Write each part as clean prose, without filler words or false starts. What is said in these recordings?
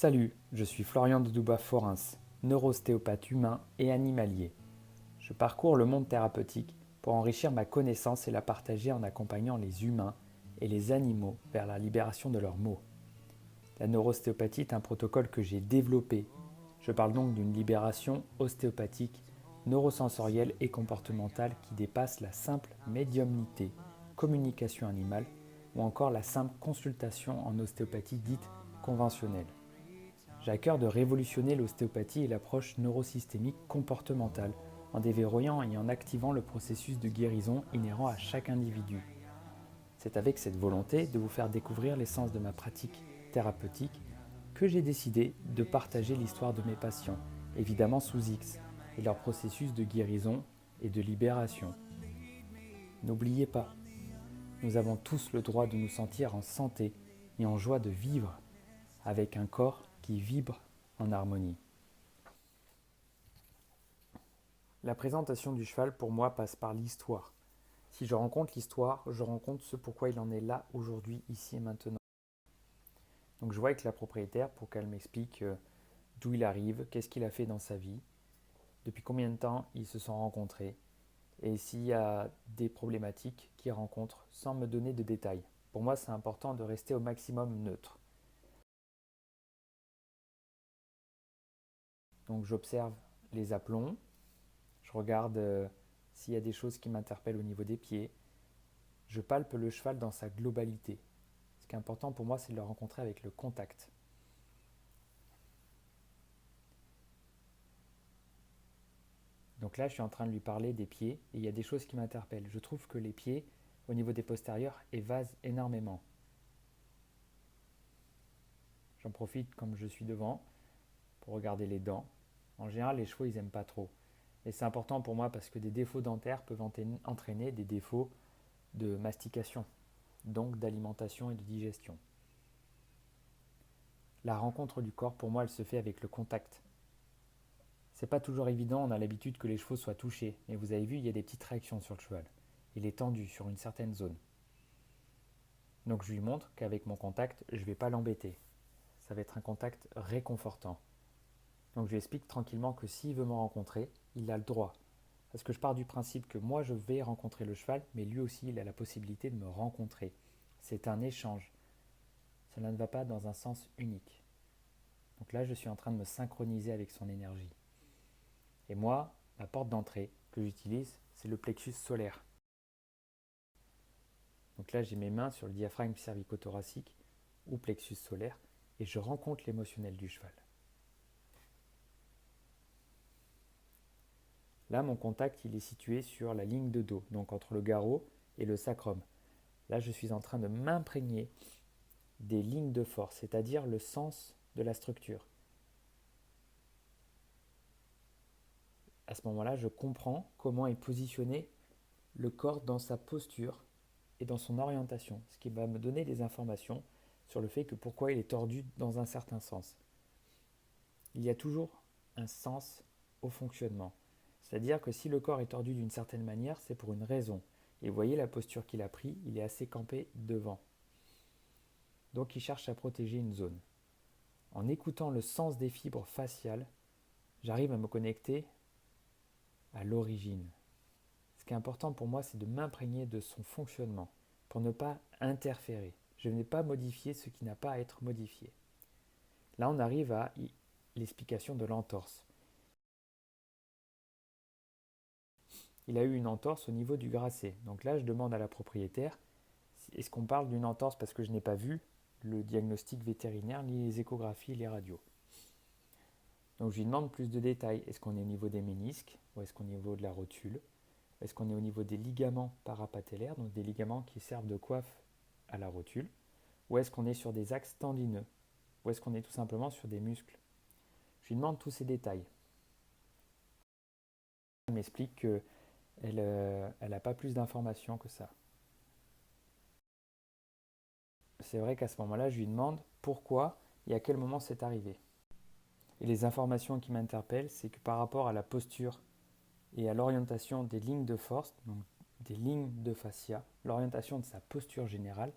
Salut, je suis Florian de Douba-Forens, neurostéopathe humain et animalier. Je parcours le monde thérapeutique pour enrichir ma connaissance et la partager en accompagnant les humains et les animaux vers la libération de leurs maux. La neurostéopathie est un protocole que j'ai développé. Je parle donc d'une libération ostéopathique, neurosensorielle et comportementale qui dépasse la simple médiumnité, communication animale ou encore la simple consultation en ostéopathie dite conventionnelle. J'ai à cœur de révolutionner l'ostéopathie et l'approche neurosystémique comportementale en déverrouillant et en activant le processus de guérison inhérent à chaque individu. C'est avec cette volonté de vous faire découvrir l'essence de ma pratique thérapeutique que j'ai décidé de partager l'histoire de mes patients, évidemment sous X, et leur processus de guérison et de libération. N'oubliez pas, nous avons tous le droit de nous sentir en santé et en joie de vivre avec un corps qui vibre en harmonie. La présentation du cheval pour moi passe par l'histoire. Si je rencontre l'histoire, je rencontre ce pourquoi il en est là aujourd'hui, ici et maintenant. Donc je vois avec la propriétaire pour qu'elle m'explique d'où il arrive, qu'est-ce qu'il a fait dans sa vie, depuis combien de temps ils se sont rencontrés, et s'il y a des problématiques qu'ils rencontrent sans me donner de détails. Pour moi, c'est important de rester au maximum neutre. Donc j'observe les aplombs, je regarde s'il y a des choses qui m'interpellent au niveau des pieds, je palpe le cheval dans sa globalité. Ce qui est important pour moi, c'est de le rencontrer avec le contact. Donc là, je suis en train de lui parler des pieds et il y a des choses qui m'interpellent. Je trouve que les pieds, au niveau des postérieurs, évasent énormément. J'en profite comme je suis devant pour regarder les dents. En général, les chevaux, ils n'aiment pas trop. Et c'est important pour moi parce que des défauts dentaires peuvent entraîner des défauts de mastication, donc d'alimentation et de digestion. La rencontre du corps, pour moi, elle se fait avec le contact. C'est pas toujours évident, on a l'habitude que les chevaux soient touchés, mais vous avez vu, il y a des petites réactions sur le cheval. Il est tendu sur une certaine zone. Donc je lui montre qu'avec mon contact, je ne vais pas l'embêter. Ça va être un contact réconfortant. Donc je lui explique tranquillement que s'il veut me rencontrer, il a le droit. Parce que je pars du principe que moi je vais rencontrer le cheval, mais lui aussi il a la possibilité de me rencontrer. C'est un échange. Cela ne va pas dans un sens unique. Donc là je suis en train de me synchroniser avec son énergie. Et moi, la porte d'entrée que j'utilise, c'est le plexus solaire. Donc là j'ai mes mains sur le diaphragme cervico-thoracique ou plexus solaire et je rencontre l'émotionnel du cheval. Là, mon contact, il est situé sur la ligne de dos, donc entre le garrot et le sacrum. Là, je suis en train de m'imprégner des lignes de force, c'est-à-dire le sens de la structure. À ce moment-là, je comprends comment est positionné le corps dans sa posture et dans son orientation, ce qui va me donner des informations sur le fait que pourquoi il est tordu dans un certain sens. Il y a toujours un sens au fonctionnement. C'est-à-dire que si le corps est tordu d'une certaine manière, c'est pour une raison. Et vous voyez la posture qu'il a prise, il est assez campé devant. Donc il cherche à protéger une zone. En écoutant le sens des fibres faciales, j'arrive à me connecter à l'origine. Ce qui est important pour moi, c'est de m'imprégner de son fonctionnement pour ne pas interférer. Je n'ai pas modifié ce qui n'a pas à être modifié. Là, on arrive à l'explication de l'entorse. Il a eu une entorse au niveau du grasset. Donc là, je demande à la propriétaire, est-ce qu'on parle d'une entorse parce que je n'ai pas vu le diagnostic vétérinaire, ni les échographies, les radios. Donc je lui demande plus de détails. Est-ce qu'on est au niveau des ménisques ou est-ce qu'on est au niveau de la rotule? Est-ce qu'on est au niveau des ligaments parapatellaires, donc des ligaments qui servent de coiffe à la rotule? Ou est-ce qu'on est sur des axes tendineux? Ou est-ce qu'on est tout simplement sur des muscles? Je lui demande tous ces détails. Elle m'explique qu'elle n'a pas plus d'informations que ça. C'est vrai qu'à ce moment-là, je lui demande pourquoi et à quel moment c'est arrivé. Et les informations qui m'interpellent, c'est que par rapport à la posture et à l'orientation des lignes de force, donc des lignes de fascia, l'orientation de sa posture générale,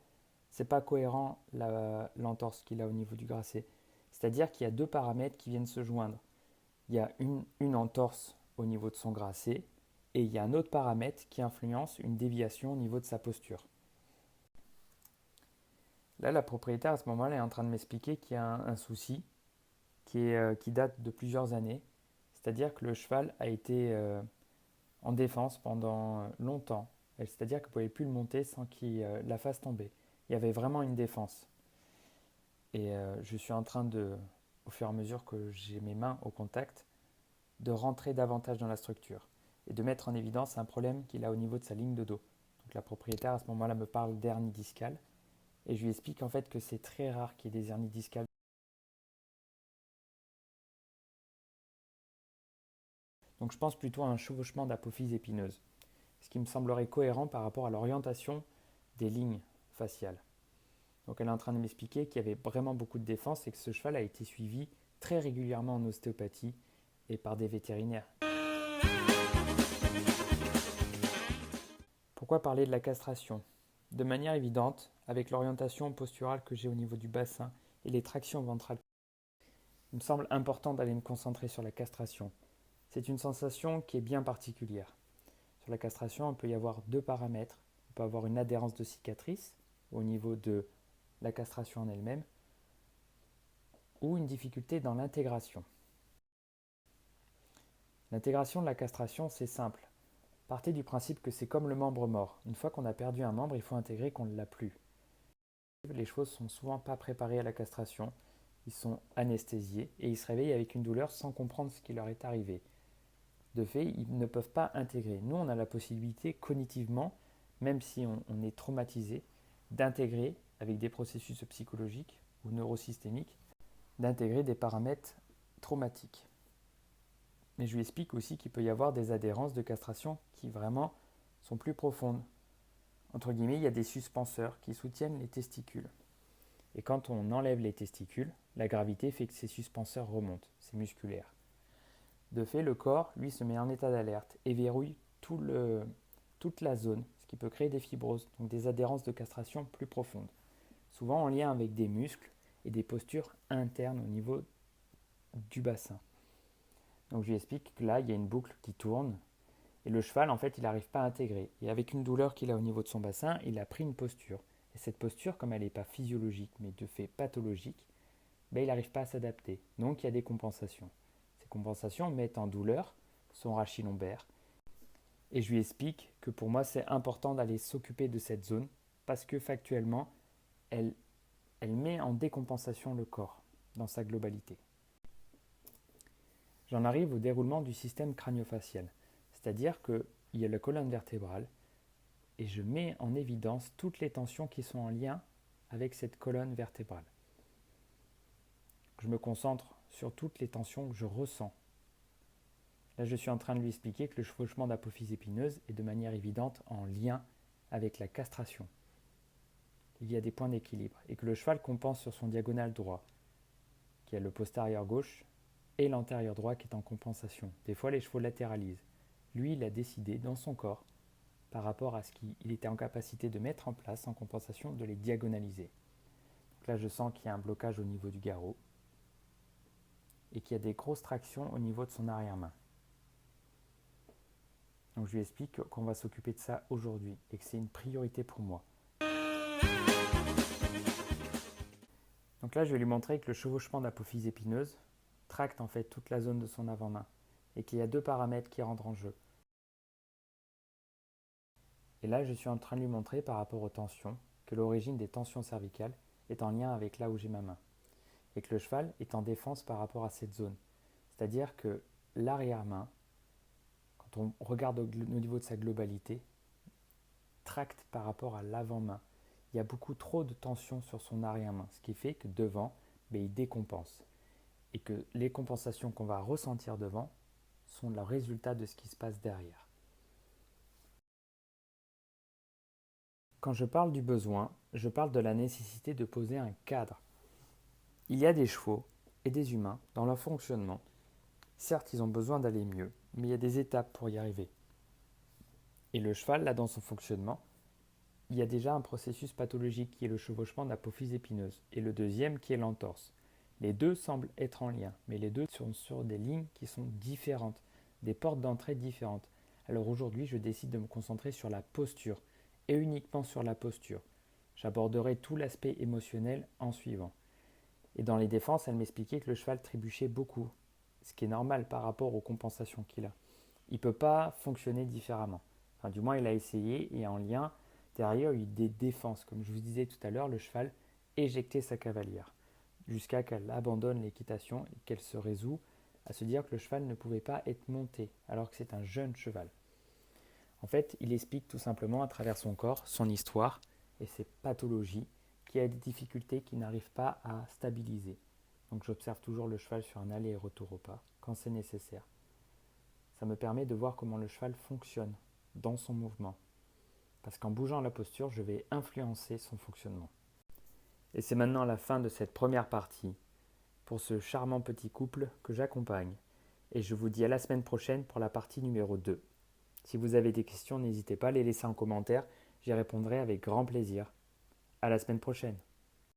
c'est pas cohérent l'entorse qu'il a au niveau du grasset. C'est-à-dire qu'il y a deux paramètres qui viennent se joindre. Il y a une entorse au niveau de son grasset et il y a un autre paramètre qui influence une déviation au niveau de sa posture. Là, la propriétaire, à ce moment-là, est en train de m'expliquer qu'il y a un souci qui date de plusieurs années. C'est-à-dire que le cheval a été en défense pendant longtemps. C'est-à-dire qu'il ne pouvait plus le monter sans qu'il la fasse tomber. Il y avait vraiment une défense. Et je suis en train de, au fur et à mesure que j'ai mes mains au contact, de rentrer davantage dans la structure et de mettre en évidence un problème qu'il a au niveau de sa ligne de dos. Donc la propriétaire à ce moment-là me parle d'hernie discale et je lui explique en fait que c'est très rare qu'il y ait des hernies discales. Donc je pense plutôt à un chevauchement d'apophyse épineuse, ce qui me semblerait cohérent par rapport à l'orientation des lignes faciales. Donc elle est en train de m'expliquer qu'il y avait vraiment beaucoup de défense et que ce cheval a été suivi très régulièrement en ostéopathie et par des vétérinaires. Pourquoi parler de la castration? De manière évidente, avec l'orientation posturale que j'ai au niveau du bassin et les tractions ventrales, il me semble important d'aller me concentrer sur la castration. C'est une sensation qui est bien particulière. Sur la castration, il peut y avoir deux paramètres. On peut avoir une adhérence de cicatrice au niveau de la castration en elle-même ou une difficulté dans l'intégration. L'intégration de la castration, c'est simple. Partez du principe que c'est comme le membre mort. Une fois qu'on a perdu un membre, il faut intégrer qu'on ne l'a plus. Les chevaux ne sont souvent pas préparés à la castration. Ils sont anesthésiés et ils se réveillent avec une douleur sans comprendre ce qui leur est arrivé. De fait, ils ne peuvent pas intégrer. Nous, on a la possibilité cognitivement, même si on est traumatisé, d'intégrer avec des processus psychologiques ou neurosystémiques, d'intégrer des paramètres traumatiques. Mais je lui explique aussi qu'il peut y avoir des adhérences de castration qui vraiment sont plus profondes. Entre guillemets, il y a des suspenseurs qui soutiennent les testicules. Et quand on enlève les testicules, la gravité fait que ces suspenseurs remontent. C'est musculaire. De fait, le corps, lui, se met en état d'alerte et verrouille toute la zone, ce qui peut créer des fibroses, donc des adhérences de castration plus profondes. Souvent en lien avec des muscles et des postures internes au niveau du bassin. Donc je lui explique que là, il y a une boucle qui tourne et le cheval, en fait, il n'arrive pas à intégrer. Et avec une douleur qu'il a au niveau de son bassin, il a pris une posture. Et cette posture, comme elle n'est pas physiologique, mais de fait pathologique, il n'arrive pas à s'adapter. Donc il y a des compensations. Ces compensations mettent en douleur son rachis lombaire. Et je lui explique que pour moi, c'est important d'aller s'occuper de cette zone parce que factuellement, elle met en décompensation le corps dans sa globalité. J'en arrive au déroulement du système crânio-facial, c'est-à-dire qu'il y a la colonne vertébrale et je mets en évidence toutes les tensions qui sont en lien avec cette colonne vertébrale. Je me concentre sur toutes les tensions que je ressens. Là, je suis en train de lui expliquer que le chevauchement d'apophyse épineuse est de manière évidente en lien avec la castration. Il y a des points d'équilibre et que le cheval compense sur son diagonal droit, qui a le postérieur gauche et l'antérieur droit qui est en compensation. Des fois, les chevaux latéralisent. Lui, il a décidé dans son corps, par rapport à ce qu'il était en capacité de mettre en place en compensation, de les diagonaliser. Donc là, je sens qu'il y a un blocage au niveau du garrot et qu'il y a des grosses tractions au niveau de son arrière-main. Donc je lui explique qu'on va s'occuper de ça aujourd'hui et que c'est une priorité pour moi. Donc là, je vais lui montrer que le chevauchement d'apophyse épineuse tracte en fait toute la zone de son avant-main et qu'il y a deux paramètres qui rentrent en jeu. Et là, je suis en train de lui montrer par rapport aux tensions que l'origine des tensions cervicales est en lien avec là où j'ai ma main et que le cheval est en défense par rapport à cette zone. C'est-à-dire que l'arrière-main, quand on regarde au niveau de sa globalité, tracte par rapport à l'avant-main. Il y a beaucoup trop de tension sur son arrière-main, ce qui fait que devant, il décompense. Et que les compensations qu'on va ressentir devant sont le résultat de ce qui se passe derrière. Quand je parle du besoin, je parle de la nécessité de poser un cadre. Il y a des chevaux et des humains dans leur fonctionnement. Certes, ils ont besoin d'aller mieux, mais il y a des étapes pour y arriver. Et le cheval, là, dans son fonctionnement, il y a déjà un processus pathologique qui est le chevauchement d'apophyse épineuse et le deuxième qui est l'entorse. Les deux semblent être en lien, mais les deux sont sur des lignes qui sont différentes, des portes d'entrée différentes. Alors aujourd'hui, je décide de me concentrer sur la posture, et uniquement sur la posture. J'aborderai tout l'aspect émotionnel en suivant. Et dans les défenses, elle m'expliquait que le cheval trébuchait beaucoup, ce qui est normal par rapport aux compensations qu'il a. Il ne peut pas fonctionner différemment. Enfin, du moins, il a essayé et en lien, derrière, il y a eu des défenses. Comme je vous disais tout à l'heure, le cheval éjectait sa cavalière jusqu'à qu'elle abandonne l'équitation et qu'elle se résout à se dire que le cheval ne pouvait pas être monté alors que c'est un jeune cheval. En fait, il explique tout simplement à travers son corps, son histoire et ses pathologies qu'il y a des difficultés qu'il n'arrive pas à stabiliser. Donc j'observe toujours le cheval sur un aller et retour au pas quand c'est nécessaire. Ça me permet de voir comment le cheval fonctionne dans son mouvement. Parce qu'en bougeant la posture, je vais influencer son fonctionnement. Et c'est maintenant la fin de cette première partie pour ce charmant petit couple que j'accompagne. Et je vous dis à la semaine prochaine pour la partie numéro 2. Si vous avez des questions, n'hésitez pas à les laisser en commentaire, j'y répondrai avec grand plaisir. À la semaine prochaine.